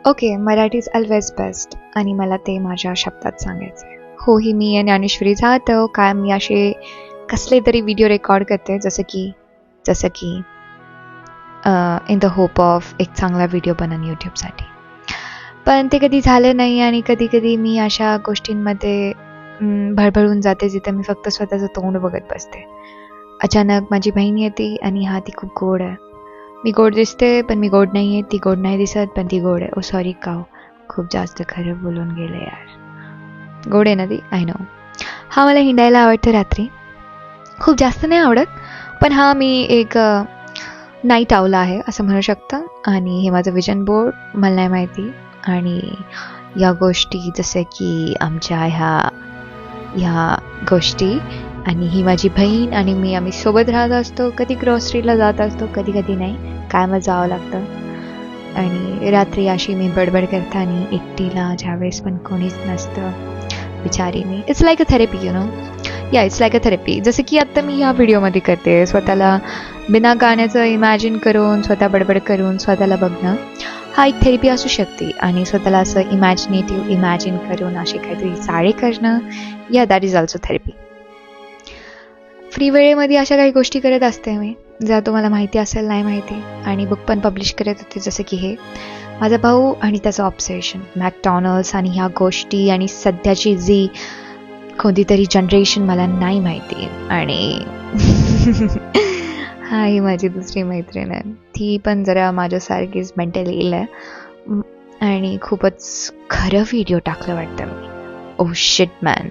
Okay, Marathi is always best आणि मला ते माझ्या शब्दात सांगायचं आहे. हो, ही मी ज्ञानेश्वरी जाधव काय मी असे कसले तरी व्हिडिओ रेकॉर्ड करते जसं की इन द होप ऑफ एक चांगला व्हिडिओ बनन यूट्यूबसाठी. पण ते कधी झालं नाही आणि कधी कधी मी अशा गोष्टींमध्ये भडभडून जाते जिथे मी फक्त स्वतःचं तोंड बघत बसते. अचानक माझी बहीण येते आणि हा ती खूप गोड आहे. मी गोड दिसते पण मी गोड नाही आहे. ती गोड नाही दिसत पण ती गोड आहे. ओ सॉरी काव, खूप जास्त खरं बोलून गेले यार. गोड आहे ना ती, आय नो. हा मला हिंडायला आवडतं रात्री. खूप जास्त नाही आवडत पण हा मी एक नाईट आउला आहे असं म्हणू शकता. आणि हे माझं विजन बोर्ड मला नाही माहिती. आणि या गोष्टी जसं की आमच्या ह्या गोष्टी आणि ही माझी बहीण आणि मी आम्ही सोबत राहत असतो. कधी ग्रॉसरीला जात असतो, कधी कधी नाही, कायमच जावं लागतं. आणि रात्री अशी मी बडबड करताना एकटीला ज्यावेळेस पण कोणीच नसतं बिचारी मी. It's like a therapy you know. Yeah it's like a therapy. जसं की आत्ता मी ह्या व्हिडिओमध्ये करते, स्वतःला बिना गाण्याचं इमॅजिन करून स्वतः बडबड करून स्वतःला बघणं हा एक थेरपी असू शकते. आणि स्वतःला असं इमॅजिन करून असे काहीतरी चाळे करणं, या that is also therapy. Free वेळेमध्ये अशा काही गोष्टी करत असते मी ज्या तुम्हाला माहिती असेल नाही माहिती. आणि बुक पण पब्लिश करत होते जसं की हे माझा भाऊ आणि त्याचं ऑब्सेशन मॅकडॉनल्ड्स आणि ह्या गोष्टी आणि सध्याची जी कोणतीतरी जनरेशन मला नाही माहिती. आणि हा ही माझी दुसरी मैत्रीण आहे. ती पण जरा माझ्यासारखीच मेंटली इल आहे आणि खूपच खरं व्हिडिओ टाकलं वाटतं मी. ओ शिट मॅन,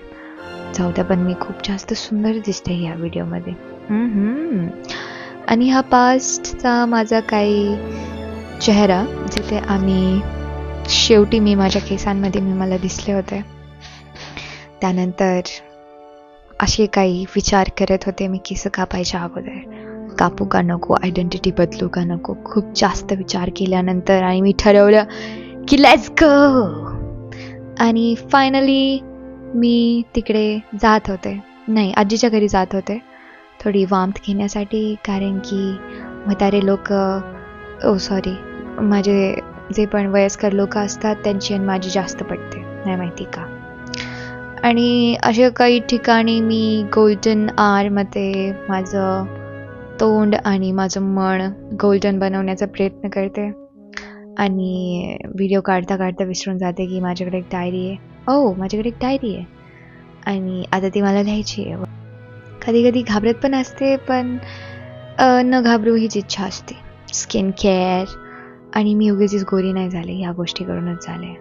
जाऊ द्या. पण मी खूप जास्त सुंदर दिसते ह्या व्हिडिओमध्ये. आणि हा पास्टचा माझा काही चेहरा जिथे आम्ही शेवटी मी माझ्या केसांमध्ये मला दिसले होते. त्यानंतर असे काही विचार करत होते मी केस कापायच्या अगोदर, कापू का नको, आयडेंटिटी बदलू का नको. खूप जास्त विचार केल्यानंतर आणि मी ठरवलं की लेट्स गो. आणि फायनली मी तिकडे जात होते, नाही आजीच्या घरी जात होते थोडी वार्मथ घेण्यासाठी. कारण की म्हातारे लोक माझे जे पण वयस्कर लोक असतात त्यांची आणि माझी जास्त पडते, नाही माहिती का. आणि अशा काही ठिकाणी मी गोल्डन आरमध्ये माझं तोंड आणि माझं मन गोल्डन बनवण्याचा प्रयत्न करते. आणि व्हिडिओ काढता काढता विसरून जाते की माझ्याकडे एक डायरी आहे. माझ्याकडे एक डायरी आहे आणि आता ती मला लिहायची आहे. कधी कधी घाबरत पण असते पण न घाबरू हीच इच्छा असते. स्किन केअर आणि मी उगीच गोरी नाही झाले, ह्या गोष्टी करूनच झाले.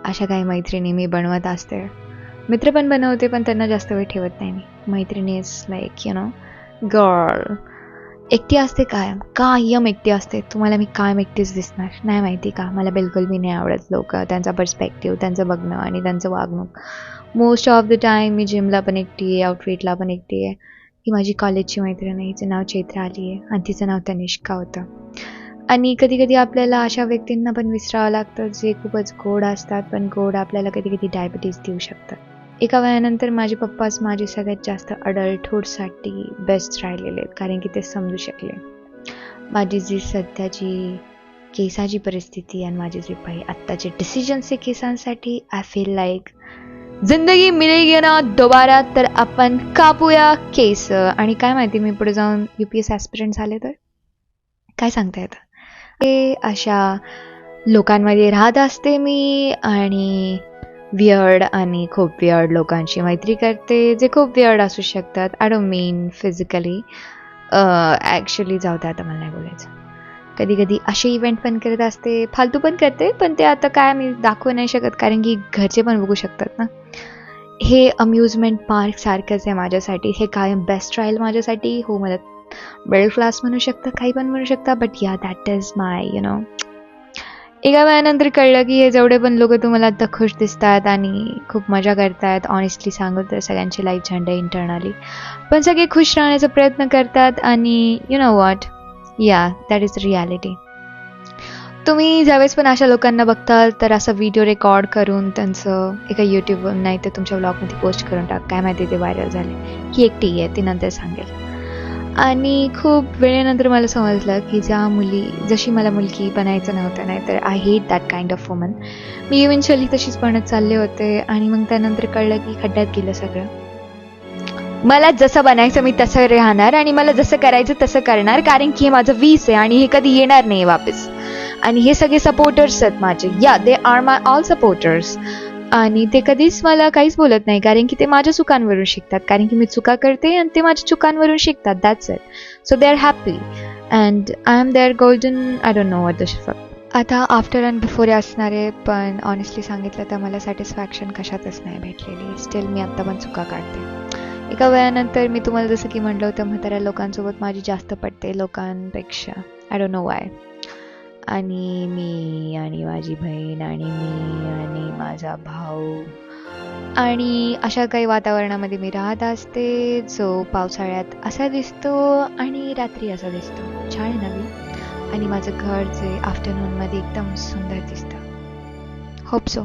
अशा काही मैत्रिणी मी बनवत असते. मित्र पण बनवते पण त्यांना जास्त वेळ ठेवत नाही मी. मैत्रिणी is like you know girl. एकटी असते कायम एकटी असते. तुम्हाला मी कायम एकटीच दिसणार, नाही माहिती का. मला बिलकुल मी नाही आवडत लोक, त्यांचा पर्स्पेक्टिव्ह, त्यांचं बघणं आणि त्यांचं वागणूक. मोस्ट ऑफ द टाईम मी जिमला पण एकटी आहे, आउटफिटला पण एकटी आहे. ही माझी कॉलेजची मैत्रीण आहे, हिचं नाव चैत्रा आली आहे आणि तिचं नाव तनिष्का होतं. आणि कधी कधी आपल्याला अशा व्यक्तींना पण विसरावं लागतं जे खूपच गोड असतात, पण गोड आपल्याला कधी कधी डायबिटीज देऊ शकतात. एका वयानंतर माझे पप्पाच माझे सगळ्यात जास्त अडल्टहूडसाठी बेस्ट राहिलेले आहेत, कारण की ते समजू शकले माझी जी सध्याची केसाची परिस्थिती आणि माझी जी आत्ताचे डिसिजन्स आहे केसांसाठी. आय फील लाईक जिंदगी मिलेगी ना दोबारा, तर आपण कापूया केस. आणि काय माहिती मी पुढे जाऊन UPSC ॲस्पिरंट झाले तर काय सांगता येतं. ते अशा लोकांमध्ये राहत असते मी आणि वियर्ड आणि खूप वियर्ड लोकांची मैत्री करते जे खूप वियर्ड असू शकतात. I don't mean physically, actually जाऊ द्या, आता मला नाही बोलायचं. कधी कधी असे इव्हेंट पण करत असते, फालतू पण करते, पण ते आता काय मी दाखवू नाही शकत कारण की घरचे पण बघू शकतात ना. हे अम्युजमेंट पार्क सारखंच आहे माझ्यासाठी. हे कायम बेस्ट राहील माझ्यासाठी. हो, मला मिडल क्लास म्हणू शकता, काही पण म्हणू शकता, बट या that is my you know. एका वेळानंतर कळलं की हे जेवढे पण लोक तुम्हाला आता खुश दिसतात आणि खूप मजा करतात, ऑनेस्टली सांगू तर सगळ्यांची लाईफ झंड आहे इंटरनली, पण सगळे खुश राहण्याचा प्रयत्न करतात. आणि यू नो वॉट, या दॅट इज रियालिटी. तुम्ही ज्यावेळेस पण अशा लोकांना बघताल तर असं व्हिडिओ रेकॉर्ड करून त्यांचं एका यूट्यूबवर नाही तर तुमच्या ब्लॉगमध्ये पोस्ट करून टाक. काय माहिती ते व्हायरल झाले की एकटी आहे, ती नंतर सांगेल. आणि खूप वेळेनंतर मला समजलं की जशी मला मुलगी बनायचं नव्हतं, नाही तर I hate that kind of woman. Me eventually तशीच बनत चालले होते आणि मग त्यानंतर कळलं की खड्ड्यात गेलं सगळं. मला जसं बनायचं मी तसं राहणार आणि मला जसं करायचं तसं करणार, कारण की हे माझं 20 आहे आणि हे कधी येणार नाही वापस. आणि हे सगळे सपोर्टर्स आहेत माझे. या they are my all supporters. आणि ते कधीच मला काहीच बोलत नाही, कारण की ते माझ्या चुकांवरून शिकतात, कारण की मी चुका करते आणि ते माझ्या चुकांवरून शिकतात. That's it. So they are happy and I am their golden, I don't know what the fuck. आता आफ्टर अँड बिफोर असणार आहे, पण ऑनेस्टली सांगितलं तर मला सॅटिस्फॅक्शन कशातच नाही भेटलेली. स्टील मी आत्ता पण चुका काढते. एका वेळानंतर मी तुम्हाला जसं की म्हटलं होतं, म्हाताऱ्या लोकांसोबत माझी जास्त पटते लोकांपेक्षा. I don't no Y. आणि मी आणि माझी बहीण आणि मी आणि माझा भाऊ आणि अशा काही वातावरणामध्ये मी राहत असते, जो पावसाळ्यात असा दिसतो आणि रात्री असा दिसतो. छान आहे नवीन. आणि माझं घर जे आफ्टरनूनमध्ये एकदम सुंदर दिसतं. Hope so.